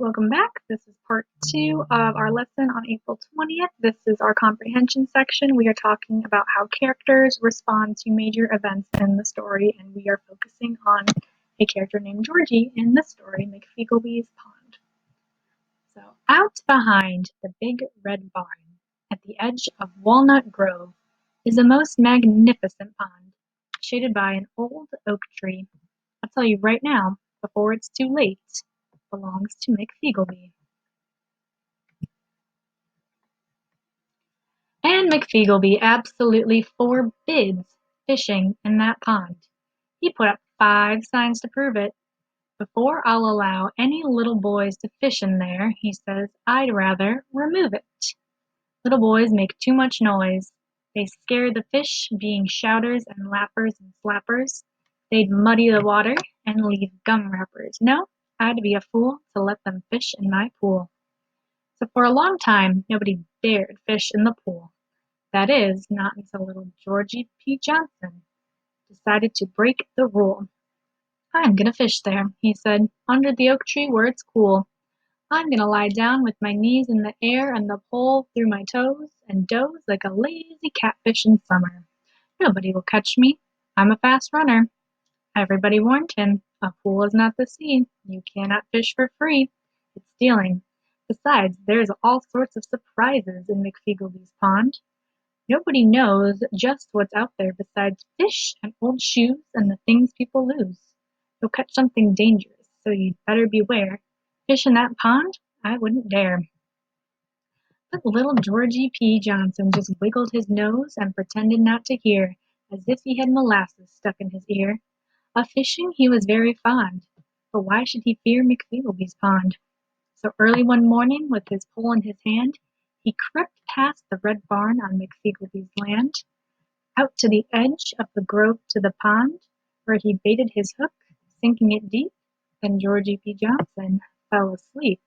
welcome back. This is part 2 of our lesson on April 20th. This is our comprehension section. We are talking about how characters respond to major events in the story, and we are focusing on a character named Georgie in the story, McFeeglebee's Pond. So, out behind the big red barn at the edge of Walnut Grove is a most magnificent pond, shaded by an old oak tree. I'll tell you right now, before it's too late, belongs to McFeeglebee. And McFeeglebee absolutely forbids fishing in that pond. He put up 5 signs to prove it. Before I'll allow any little boys to fish in there, he says, I'd rather remove it. Little boys make too much noise. They scare the fish, being shouters and lappers and slappers. They'd muddy the water and leave gum wrappers. No, I'd be a fool to let them fish in my pool. So for a long time, nobody dared fish in the pool. That is, not until little Georgie P. Johnson decided to break the rule. I'm gonna fish there, he said, under the oak tree where it's cool. I'm gonna lie down with my knees in the air and the pole through my toes and doze like a lazy catfish in summer. Nobody will catch me. I'm a fast runner. Everybody warned him. A pool is not the sea. You cannot fish for free. It's stealing. Besides, there's all sorts of surprises in McFeeglebee's pond. Nobody knows just what's out there besides fish and old shoes and the things people lose. You'll catch something dangerous, so you'd better beware. Fish in that pond? I wouldn't dare. But little Georgie P. Johnson just wiggled his nose and pretended not to hear, as if he had molasses stuck in his ear. Of fishing he was very fond, but why should he fear McFeeglebee's pond? So early one morning, with his pole in his hand, he crept past the red barn on McFeeglebee's land, out to the edge of the grove to the pond, where he baited his hook, sinking it deep, and Georgie P. Johnson fell asleep.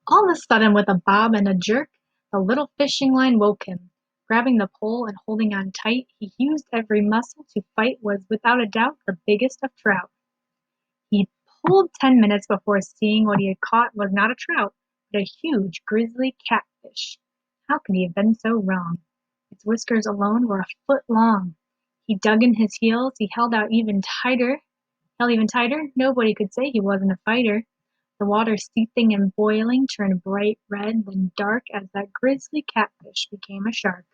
All of a sudden, with a bob and a jerk, the little fishing line woke him. Grabbing the pole and holding on tight, he used every muscle to fight was without a doubt the biggest of trout. He pulled 10 minutes before seeing what he had caught was not a trout, but a huge grizzly catfish. How could he have been so wrong? Its whiskers alone were a foot long. He dug in his heels, he held even tighter. Nobody could say he wasn't a fighter. The water seething and boiling turned bright red, then dark as that grizzly catfish became a shark.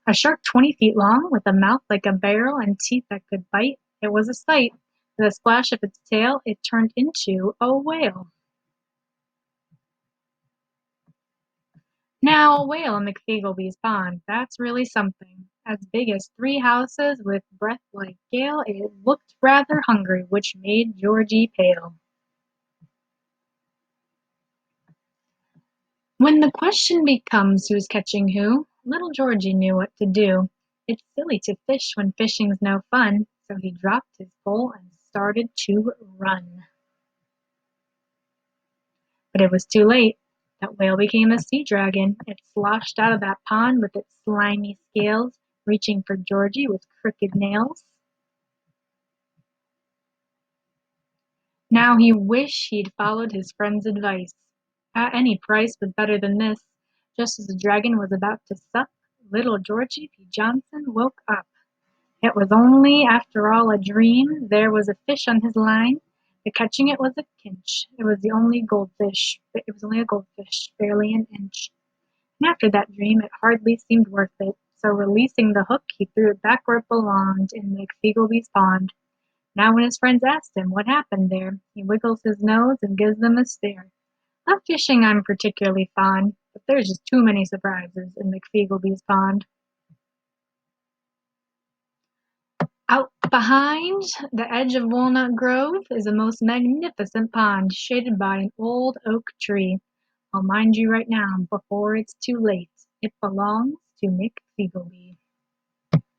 A shark 20 feet long, with a mouth like a barrel and teeth that could bite. It was a sight. With a splash of its tail, it turned into a whale. Now, a whale in McFeeglebee's pond, that's really something. As big as 3 houses with breath like gale, it looked rather hungry, which made Georgie pale. When the question becomes who's catching who, little Georgie knew what to do. It's silly to fish when fishing's no fun, so he dropped his pole and started to run. But it was too late. That whale became a sea dragon. It sloshed out of that pond with its slimy scales, reaching for Georgie with crooked nails. Now he wished he'd followed his friend's advice. At any price was better than this. Just as the dragon was about to sup, little Georgie P. Johnson woke up. It was only, after all, a dream. There was a fish on his line, but catching it was a pinch. It was only a goldfish, barely an inch. And after that dream, it hardly seemed worth it. So releasing the hook, he threw it back where it belonged, in McFeeglebee's pond. Now when his friends asked him what happened there, he wiggles his nose and gives them a stare. Of fishing I'm particularly fond, but there's just too many surprises in McFeeglebee's pond. Out behind the edge of Walnut Grove is a most magnificent pond shaded by an old oak tree. I'll mind you right now, before it's too late, it belongs to McFeeglebee.